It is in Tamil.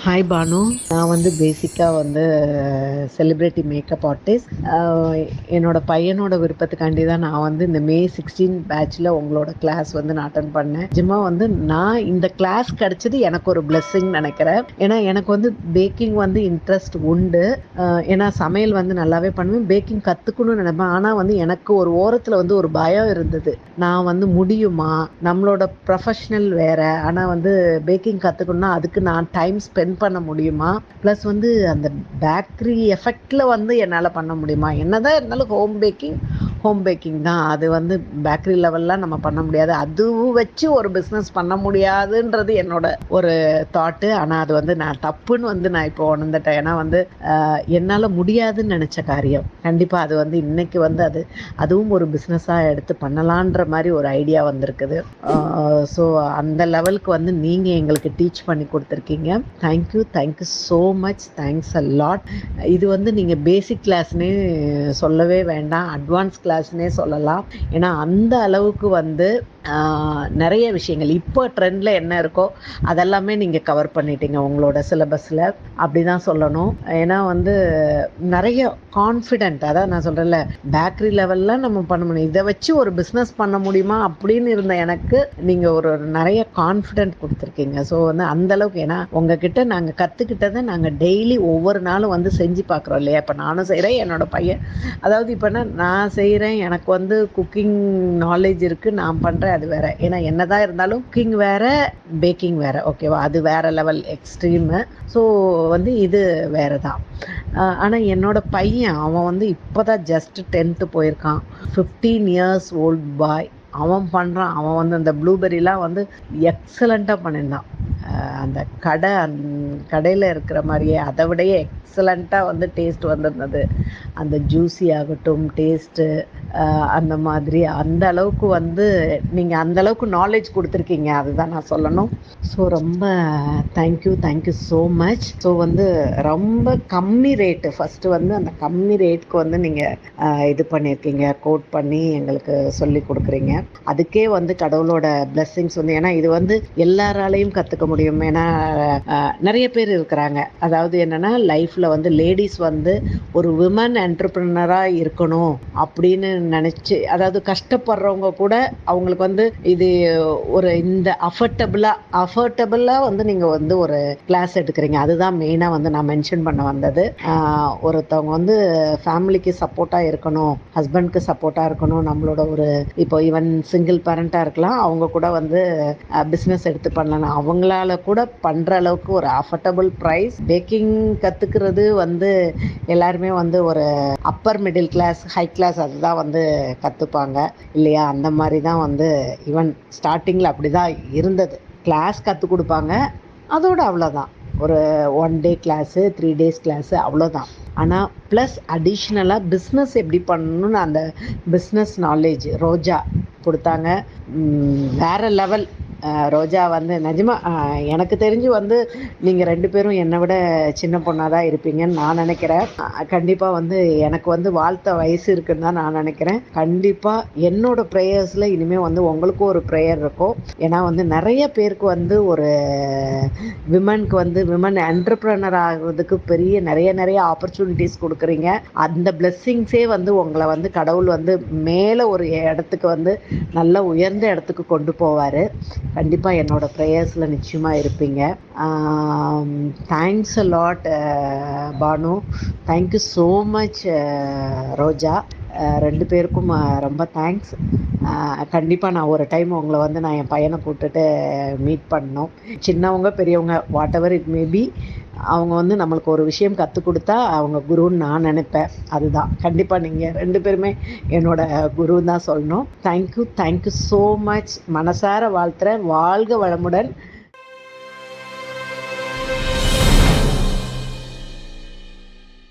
ஹாய் பானு. நான் வந்து பேசிக்காக வந்து செலிப்ரிட்டி மேக்கப் ஆர்டிஸ்ட். என்னோட பையனோட விருப்பத்துக்காண்டி தான் நான் வந்து இந்த மே 16 பேட்சில் உங்களோட கிளாஸ் வந்து நான் அட்டன் பண்ணேன். நிஜமா வந்து நான் இந்த கிளாஸ் கிடச்சது எனக்கு ஒரு பிளெஸ்ஸிங் நினைக்கிறேன். ஏன்னா எனக்கு வந்து பேக்கிங் வந்து இன்ட்ரெஸ்ட் உண்டு. ஏன்னா சமையல் வந்து நல்லாவே பண்ணுவேன், பேக்கிங் கற்றுக்கணும்னு நினைப்பேன். ஆனால் வந்து எனக்கு ஒரு ஓரத்தில் வந்து ஒரு பயம் இருந்தது. நான் வந்து முடியுமா, நம்மளோட ப்ரொஃபஷ்னல் வேறு, ஆனால் வந்து பேக்கிங் கற்றுக்கணுன்னா அதுக்கு நான் டைம் ஸ்பெண்ட் பண்ண முடியுமா, ப்ளஸ் வந்து அந்த பேக்கரி எஃபெக்டில் வந்து என்னால் பண்ண முடியுமா. என்னதான் இருந்தாலும் ஹோம் பேக்கிங் தான். அது வந்து பேக்கரி லெவல்லாம் நம்ம பண்ண முடியாது. அதுவும் வச்சு ஒரு பிஸ்னஸ் பண்ண முடியாதுன்றது என்னோட ஒரு தாட்டு. ஆனால் அது வந்து நான் தப்புன்னு வந்து நான் இப்போ உணர்ந்துட்டேன். ஏன்னா வந்து என்னால் முடியாதுன்னு நினச்ச காரியம் கண்டிப்பாக அது வந்து இன்னைக்கு வந்து அதுவும் ஒரு பிஸ்னஸாக எடுத்து பண்ணலான்ற மாதிரி ஒரு ஐடியா வந்திருக்குது. ஸோ அந்த லெவலுக்கு வந்து நீங்கள் எங்களுக்கு டீச் பண்ணி கொடுத்துருக்கீங்க. Thank you so much. Thanks a lot. இது வந்து நீங்கள் பேசிக் கிளாஸ்னே சொல்லவே வேண்டாம், அட்வான்ஸ் கிளாஸ்னே சொல்லலாம். ஏன்னா அந்த அளவுக்கு வந்து நிறைய விஷயங்கள் இப்போ ட்ரெண்டில் என்ன இருக்கோ அதெல்லாமே நீங்கள் கவர் பண்ணிட்டீங்க உங்களோட சிலபஸில். அப்படி தான் சொல்லணும். ஏன்னா வந்து நிறைய கான்ஃபிடென்ட், அதான் நான் சொல்கிறேன்ல, பேக்கரி லெவலில் நம்ம பண்ண முடியும், இதை வச்சு ஒரு பிஸ்னஸ் பண்ண முடியுமா அப்படின்னு இருந்த எனக்கு நீங்கள் ஒரு நிறைய கான்ஃபிடென்ட் கொடுத்துருக்கீங்க. ஸோ வந்து அந்தளவுக்கு, ஏன்னா உங்ககிட்ட நாங்கள் கற்றுக்கிட்டதை நாங்கள் டெய்லி ஒவ்வொரு நாளும் வந்து செஞ்சு பார்க்குறோம் இல்லையா. இப்போ நானும் செய்கிறேன், என்னோடய பையன், அதாவது இப்போனா நான் செய்கிறேன், எனக்கு வந்து குக்கிங் நாலேஜ் இருக்குது, நான் பண்ணுறேன், அது வேறு. ஏன்னா என்னதான் இருந்தாலும் குக்கிங் வேறு, பேக்கிங் வேறு, ஓகேவா, அது வேறு லெவல் எக்ஸ்ட்ரீமு. ஸோ வந்து இது வேறு தான். ஆனால் என்னோட பையன், அவன் வந்து இப்போ தான் ஜஸ்ட் 10th போயிருக்கான். 15 இயர்ஸ் ஓல்ட் பாய். அவன் பண்ணுறான். அவன் வந்து அந்த ப்ளூபெர்ரிலாம் வந்து எக்ஸலண்ட்டாக பண்ணியிருந்தான். அந்த கடையில் இருக்கிற மாதிரியே அதை விடையே எக்ஸலண்ட்டாக வந்து டேஸ்ட் வந்திருந்தது. அந்த ஜூஸி ஆகட்டும், டேஸ்ட்டு, அந்த மாதிரி அந்த அளவுக்கு வந்து நீங்கள் அந்த அளவுக்கு நாலேஜ் கொடுத்துருக்கீங்க, அதுதான் நான் சொல்லணும். ஸோ ரொம்ப தேங்க்யூ ஸோ மச். ஸோ வந்து ரொம்ப கம்மி ரேட்டு, ஃபஸ்ட்டு வந்து அந்த கம்மி ரேட்டுக்கு வந்து நீங்கள் இது பண்ணியிருக்கீங்க, கோட் பண்ணி எங்களுக்கு சொல்லி கொடுக்குறீங்க. அதுக்கே வந்து கடவுளோட பிளெஸ்ஸிங்ஸ் வந்து, ஏன்னா இது வந்து எல்லாராலையும் கற்றுக்க முடியும். ஏன்னா நிறைய பேர் இருக்கிறாங்க, அதாவது என்னென்னா லைஃப்பில் வந்து லேடிஸ் வந்து ஒரு விமன் என்டர்பிரினராக இருக்கணும் அப்படின்னு நினச்சி, அதாவது கஷ்டப்படுறவங்க கூட அவங்களுக்கு வந்து இது ஒரு இந்த அஃபர்டபுளாக வந்து நீங்கள் வந்து ஒரு கிளாஸ் எடுக்கிறீங்க. அதுதான் மெயினாக வந்து நான் மென்ஷன் பண்ண வந்தது. ஒருத்தவங்க வந்து ஃபேமிலிக்கு சப்போர்ட்டாக இருக்கணும், ஹஸ்பண்ட்க்கு சப்போர்ட்டாக இருக்கணும், நம்மளோட ஒரு இப்போ ஈவன் சிங்கிள் பேரண்ட்டாக இருக்கலாம், அவங்க கூட வந்து பிஸ்னஸ் எடுத்து பண்ணலாம், அவங்களால கூட பண்ணுற அளவுக்கு ஒரு அஃபர்டபுள் ப்ரைஸ். பேக்கிங் கற்றுக்கிறது வந்து எல்லாருமே வந்து ஒரு upper middle class, high class அதுதான் வந்து கற்றுப்பாங்க இல்லையா. அந்த மாதிரி தான் வந்து ஈவன் ஸ்டார்டிங்கில் அப்படி தான் இருந்தது. கிளாஸ் கற்றுக் கொடுப்பாங்க, அதோடு அவ்வளோதான். ஒரு 1 டே கிளாஸு, 3 டேஸ் கிளாஸு, அவ்வளோதான். ஆனால் ப்ளஸ் அடிஷ்னலாக பிஸ்னஸ் எப்படி பண்ணணும்னு அந்த பிஸ்னஸ் நாலேஜ் ரோஜா கொடுத்தாங்க. வேறு லெவல். ரோஜா வந்து நிஜமாக எனக்கு தெரிஞ்சு வந்து நீங்கள் 2 பேரும் என்னை விட சின்ன பொண்ணாக தான் இருப்பீங்கன்னு நான் நினைக்கிறேன். கண்டிப்பாக வந்து எனக்கு வந்து வாழ்த்த வயசு இருக்குன்னு தான் நான் நினைக்கிறேன். கண்டிப்பாக என்னோடய ப்ரேயர்ஸில் இனிமேல் வந்து உங்களுக்கும் ஒரு ப்ரேயர் இருக்கும். ஏன்னா வந்து நிறைய பேருக்கு வந்து ஒரு விமன் என்டர்பிரனர் ஆகிறதுக்கு பெரிய நிறைய ஆப்பர்ச்சுனிட்டிஸ் கொடுக்குறீங்க. அந்த பிளெஸ்ஸிங்ஸே வந்து உங்களை வந்து கடவுள் வந்து மேலே ஒரு இடத்துக்கு வந்து நல்ல உயர்ந்த இடத்துக்கு கொண்டு போவார். கண்டிப்பாக என்னோடய ப்ரேயர்ஸில் நிச்சயமாக இருப்பீங்க. Thanks a lot Banu. Thank you so much Roja. 2 பேருக்கும் ரொம்ப தேங்க்ஸ். கண்டிப்பாக நான் ஒரு டைம் உங்களை வந்து நான் என் பையனை கூப்பிட்டுட்டு மீட் பண்ணணும். சின்னவங்க பெரியவங்க வாட் எவர் இட் மேபி, அவங்க வந்து நம்மளுக்கு ஒரு விஷயம் கற்றுக் கொடுத்தா அவங்க குருன்னு நான் நினைப்பேன். அதுதான் கண்டிப்பாக நீங்கள் 2 பேருமே என்னோட குருன்னு தான் சொல்லணும். Thank you so much. மனசார வாழ்த்துறேன். வாழ்க வளமுடன்.